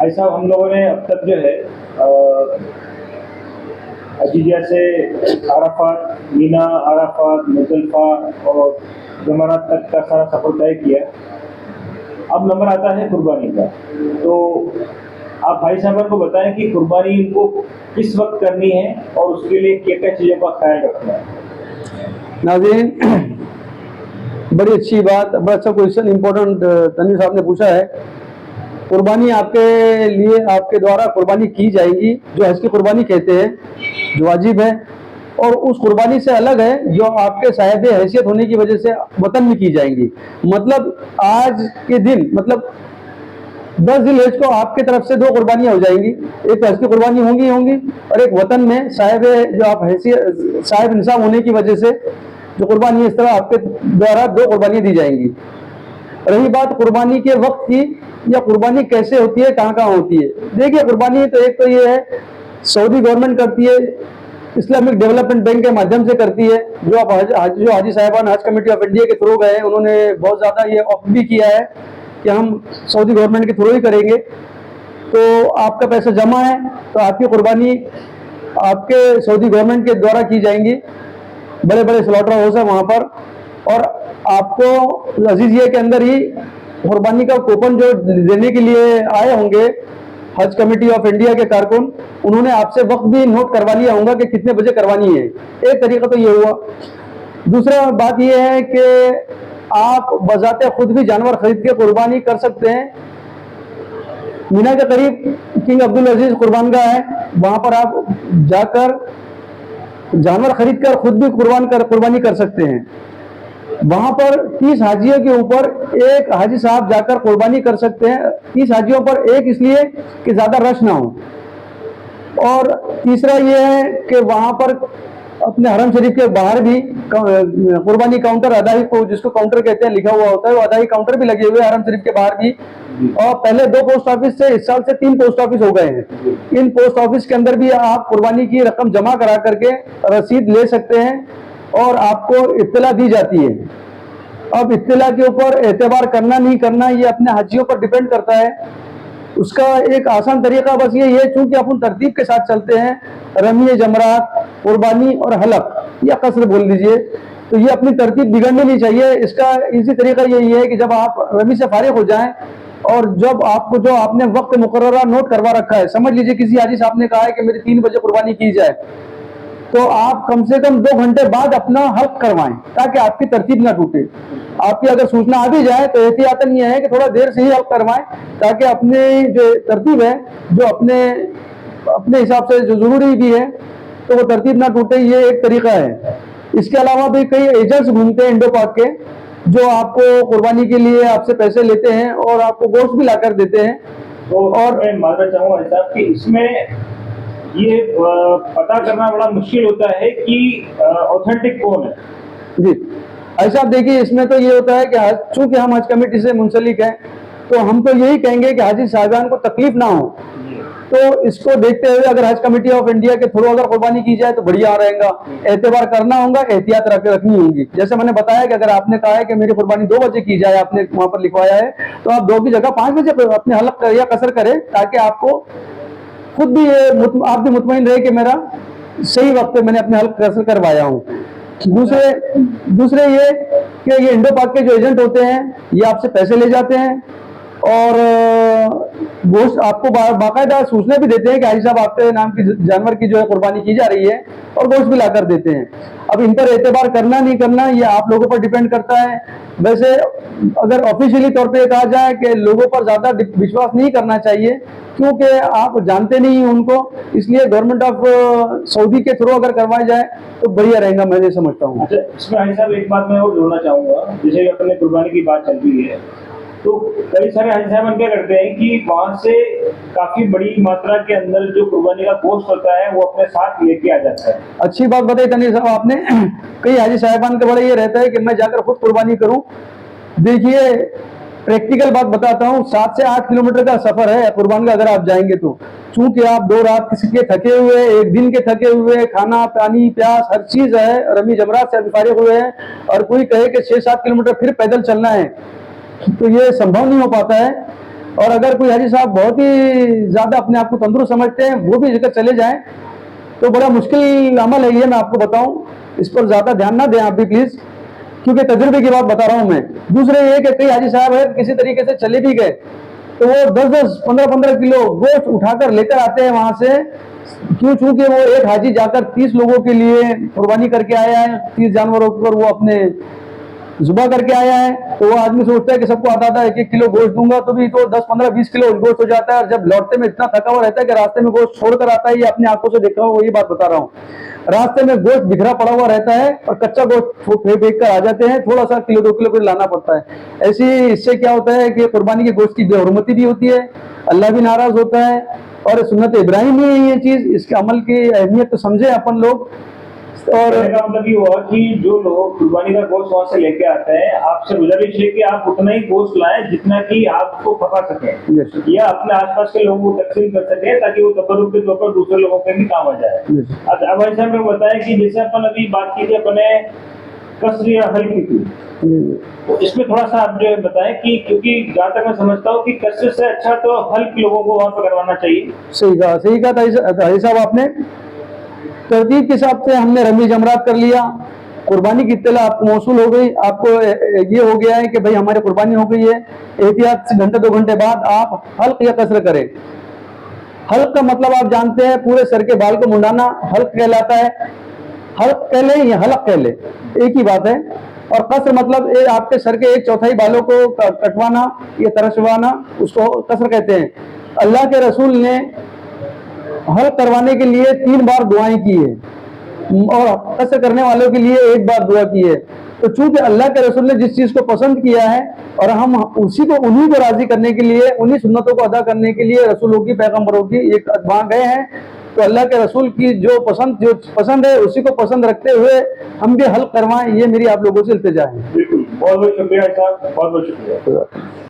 ऐसा हम लोगों ने अब तक जो है अजीजिया से अराफात, मीना, अराफात, मुजल्फा और जमरात तक का सारा सफर तय किया। अब नंबर आता है कुर्बानी का। तो आप भाई साहब को बताएं कि कुर्बानी इनको किस वक्त करनी है और उसके लिए क्या क्या चीज़ों का ख्याल रखना है। नाज़रीन, बड़ी अच्छी बात, बड़ा अच्छा क्वेश्चन इम्पोर्टेंट तनवीर साहब ने पूछा है। कुर्बानी आपके लिए, आपके द्वारा कुर्बानी की जाएगी, जो हज की कुर्बानी कहते हैं, जो वाजिब है, और उस कुर्बानी से अलग है जो आपके साहिब हैसियत होने की वजह से वतन में की जाएंगी। मतलब आज के दिन, मतलब 10 जिलहज को आपके तरफ से 2 कुर्बानियां हो जाएंगी। एक हज की कुर्बानी होंगी और एक वतन में साहिब, जो आप हैसियत साहिब निसाब होने की वजह से जो कुर्बानी है, इस तरह आपके द्वारा 2 कुर्बानियां दी जाएंगी। रही बात कुर्बानी के वक्त की या कुर्बानी कैसे होती है, कहाँ कहाँ होती है। देखिए, कुर्बानी तो एक तो ये है, सऊदी गवर्नमेंट करती है, इस्लामिक डेवलपमेंट बैंक के माध्यम से करती है। जो आप जो हाजी साहिबान हज कमेटी ऑफ इंडिया के थ्रू गए, उन्होंने बहुत ज़्यादा ये ऑप्ट भी किया है कि हम सऊदी गवर्नमेंट के थ्रू ही करेंगे। तो आपका पैसा जमा है तो आपकी कुर्बानी आपके सऊदी गवर्नमेंट के द्वारा की जाएंगी। बड़े बड़े स्लॉटर हाउस है वहाँ पर, और आपको अजीजिया के अंदर ही कुर्बानी का कूपन जो देने के लिए आए होंगे हज कमेटी ऑफ इंडिया के कारकुन, उन्होंने आपसे वक्त भी नोट करवा लिया होगा कि कितने बजे करवानी है। एक तरीका तो ये हुआ। दूसरा बात ये है कि आप बजाते खुद भी जानवर खरीद के कुर्बानी कर सकते हैं। मीना के करीब किंग अब्दुल अजीज कुर्बानगाह है, वहां पर आप जाकर जानवर खरीद कर खुद भी कुर्बानी कर सकते हैं। वहां पर 30 हाजियों के ऊपर एक हाजी साहब जाकर कुर्बानी कर सकते हैं। 30 हाजियों पर एक, इसलिए कि ज्यादा रश ना हो। और तीसरा ये है कि वहां पर अपने हरम शरीफ के बाहर भी कुर्बानी काउंटर, अदाई को जिसको काउंटर कहते हैं लिखा हुआ होता है, वो अदाई काउंटर भी लगे हुए हैं हरम शरीफ के बाहर भी। और पहले 2 पोस्ट ऑफिस से इस साल से 3 पोस्ट ऑफिस हो गए हैं। इन पोस्ट ऑफिस के अंदर भी आप कुर्बानी की रकम जमा करा करके रसीद ले सकते हैं और आपको इत्तला दी जाती है। अब इत्तला के ऊपर एतबार करना नहीं करना ये अपने हाजियों पर डिपेंड करता है। उसका एक आसान तरीका बस ये है, चूंकि अपन तरतीब के साथ चलते हैं, रमी जमरात, कुर्बानी और हलक या कसर बोल लीजिए, तो ये अपनी तरतीब बिगड़नी नहीं चाहिए। इसका इसी तरीका यही है कि जब आप रमी से फारिग हो जाएं और जब आपको जो आपने वक्त मुकर्ररा नोट करवा रखा है, समझ लीजिए किसी हाजी साहब ने कहा है कि मेरी 3 बजे कुर्बानी की जाए, तो आप कम से कम 2 घंटे बाद अपना हल्क करवाएं ताकि आपकी तरतीब ना टूटे। आपकी अगर सूचना आ भी जाए तो एहतियातन ये है कि थोड़ा देर से ही हल्क करवाएं ताकि अपने जो तरतीब है, जो अपने हिसाब से जो जरूरी भी है, तो वो तरतीब ना टूटे। ये एक तरीका है। इसके अलावा भी कई एजेंट्स घूमते हैं इंडो पाक के, जो आपको कुर्बानी के लिए आपसे पैसे लेते हैं और आपको गोश्त भी लाकर देते हैं। तो और मैं मानना चाहूँगा साहब कि इसमें ये पता करना बड़ा मुश्किल होता है कि ऑथेंटिक कौन है। जी, ऐसा आप देखिए, इसमें तो ये होता है कि चूंकि हम हज कमेटी से मुंसलिक हैं, तो हम तो यही कहेंगे कि हाजी साहिबान को तकलीफ ना हो। तो इसको देखते हुए अगर हज कमेटी ऑफ इंडिया के थ्रू अगर कुर्बानी की जाए तो बढ़िया रहेगा। एतबार करना होगा, एहतियात रखनी होगी। जैसे मैंने बताया कि अगर आपने कहा है कि मेरी कुर्बानी 2 बजे की जाए, आपने वहां पर लिखवाया है, तो आप 2 की जगह 5 बजे अपने हलक या कसर करें ताकि आपको खुद भी आप भी मुतमईन रहे कि मेरा सही वक्त पे मैंने अपने हल्क कसर करवाया हूँ। दूसरे ये कि ये इंडो पाक के जो एजेंट होते हैं, ये आपसे पैसे ले जाते हैं और गोश्त आपको बाकायदा सूचना भी देते हैं कि हाजी साहब आपके नाम की जानवर की जो है कुर्बानी की जा रही है, और गोश्त भी लाकर देते हैं। अब इन पर एतबार करना नहीं करना ये आप लोगों पर डिपेंड करता है। वैसे अगर ऑफिशियली तौर पे कहा जाए कि लोगों पर ज्यादा विश्वास नहीं करना चाहिए, क्योंकि आप जानते नहीं उनको, इसलिए गवर्नमेंट ऑफ सऊदी के थ्रू अगर करवाया जाए तो बढ़िया रहेगा, मैं ये समझता हूँ। अच्छा, इसमें हाजी साहब एक बात मैं और जोड़ना चाहूँगा। जैसे अपने कुर्बानी की बात चल रही है, तो कई सारे हाजी साहब क्या करते हैं कि वहाँ से काफी बड़ी मात्रा के अंदर जो कुर्बानी का गोश्त होता है वो अपने साथ लेके आ जाता है। अच्छी बात बताई तनीर साहब आपने। कई हाजी साहिबान का बड़ा ये रहता है कि मैं जाकर खुद कुर्बानी करूं। देखिए, प्रैक्टिकल बात बताता हूँ, 7 से 8 किलोमीटर का सफर है कुर्बान का अगर आप जाएंगे तो। चूंकि आप 2 रात किसी के थके हुए, 1 दिन के थके हुए, खाना पानी प्यास हर चीज है, रमी जमरात से फारिग हुए हैं, और कोई कहे कि 6-7 किलोमीटर फिर पैदल चलना है, तो ये संभव नहीं हो पाता है। और अगर कोई हाजी साहब बहुत ही ज्यादा अपने आप को तंदुरुस्त समझते हैं, वो भी जगह चले जाएं, तो बड़ा मुश्किल अमल है ये, मैं आपको बताऊं। इस पर ज्यादा ध्यान ना दें आप भी प्लीज, क्योंकि तजुर्बे की बात बता रहा हूं मैं। दूसरे ये कि कई हाजी साहब है किसी तरीके से चले भी गए तो वो 10-10, 15-15 किलो गोश्त उठाकर लेकर आते हैं वहां से, चूंकि वो एक हाजी जाकर 30 लोगों के लिए कुर्बानी करके आया है, 30 जानवरों पर वो अपने जुबा करके आया है, तो वो आदमी सोचता है कि सबको आता 1-1 किलो गोश्त दूंगा तो भी तो 10-15-20 किलो गोश्त हो जाता है, और जब लौटते में इतना थका हुआ रहता है कि रास्ते में गोश्त छोड़कर आता है। ये अपने आंखों से देखा हुआ, वही बात बता रहा हूँ। रास्ते में गोश्त बिखरा पड़ा हुआ रहता है और कच्चा गोश्त फेंक कर आ जाते हैं, थोड़ा सा 1-2 किलो कर लाना पड़ता है। ऐसी इससे क्या होता है कि कुर्बानी के गोश्त की बेहुरमती भी होती है, अल्लाह भी नाराज होता है, और सुन्नत इब्राहिम ही है ये चीज, इसके अमल की अहमियत तो समझे अपन लोग। और कहने का मतलब ये हुआ कि जो लोग कुर्बानी का गोश्त वहां से लेके आते हैं, आपसे गुजारिश है कि आप उतना ही गोश्त लाएं जितना कि आप उसको पका सकें Yes. या अपने आसपास के लोगों को तकसीम कर सकें, ताकि वो तबर्रुक के तौर पर दूसरे लोगों के भी काम आ जाए। Yes. अब भाई साहब ने बताया कि जैसे अपन अभी बात की थी अपने कसर या हल की थी, तो इसमें थोड़ा सा आप जो बताएं कि क्योंकि जहाँ तक मैं समझता हूँ कि कसर से अच्छा तो हल्क लोगों को वहां पर करवाना चाहिए। सही कहा ताई साहब आपने। तरतीब के हिसाब से हमने रमी जमरात कर लिया, कुर्बानी की इत्तला आपको मौसूल हो गई, आपको ये हो गया है कि भाई हमारी कुर्बानी हो गई है। एहतियात से घंटे 2 घंटे बाद आप हल्क या कसर करें। हल्क का मतलब आप जानते हैं, पूरे सर के बाल को मुंडाना हल्क कहलाता है। हल्क कह ले या हलक कह ले, एक ही बात है। और कसर मतलब आपके सर के 1/4 बालों को कटवाना या तरशवाना, उसको कसर कहते हैं। अल्लाह के रसूल ने हल करवाने के लिए 3 बार दुआएं की है और कसर करने वालों के लिए 1 बार दुआ की है। तो चूंकि अल्लाह के रसूल ने जिस चीज को पसंद किया है और हम उन्हीं को राजी करने के लिए, उन्हीं सुन्नतों को अदा करने के लिए रसूलों की, पैगंबरों की एक वहां गए हैं, तो अल्लाह के रसूल की जो पसंद है उसी को पसंद रखते हुए हम भी हल करवाएं, ये मेरी आप लोगों से इल्तिजा है। बिल्कुल, बहुत बहुत शुक्रिया साहब, बहुत बहुत शुक्रिया।